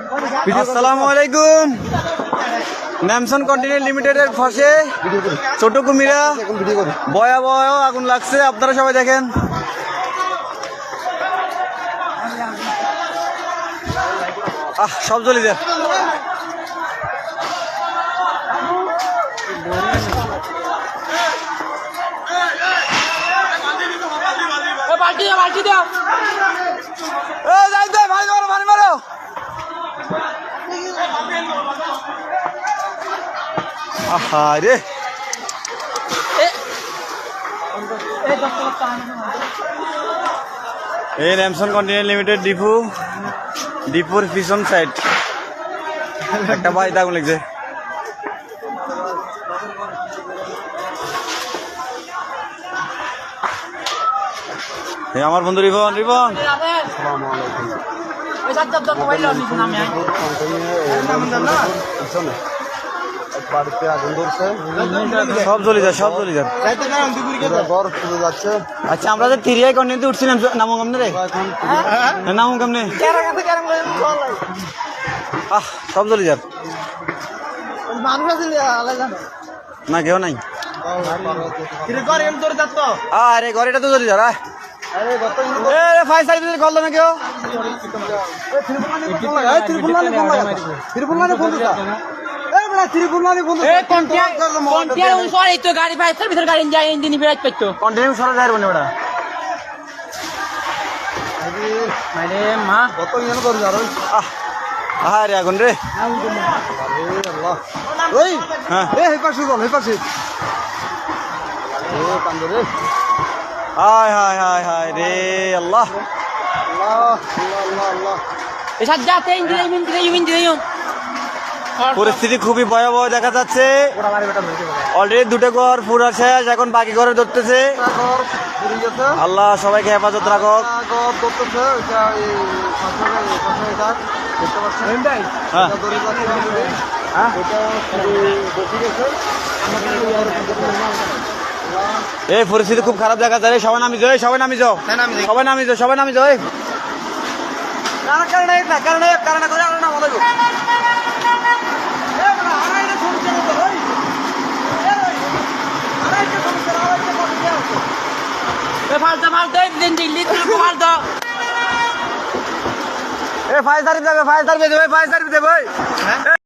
আসসালামু আলাইকুম। ন্যামসন কন্টিনেন্ট লিমিটেডের ফাঁসে ছোট কুমিরা ভয়াবহ আগুন লাগছে, আপনারা সবাই দেখেন। সব জ্বলে যায়। রে এই ন্যামসন কন্টিনেন্ট লিমিটেড ডিপুর পিছন সাইড একটা বাড়িতে আগুন লেগেছে। আমার বন্ধু রিপন সব চলে যায় আচ্ছা, আমরা যে তিরিয়ায় কন্টিনিউতে উঠছিলাম, নামো কেমনে রে? নামো কেমনে? সব চলে যার না, কেউ নাই। আরে ঘরেটা তো চলে যার। ফায়ার সার্ভিস কল না কেউ? আরে আগুন রে। হায় হায় হায় হায় রে আল্লাহ। পরিস্থিতি খুবই ভয়াবহ দেখা যাচ্ছে। অলরেডি দুটো ঘর পুরা শেষ, এখন বাকি ঘরে ধরতেছে। আল্লাহ সবাইকে হেফাজত রাখক। এই পরিস্থিতি খুব খারাপ দেখা যায়। সবাই নামি যাও, সবাই নামি যাও। ফায়ার সার্ভিস দেবে।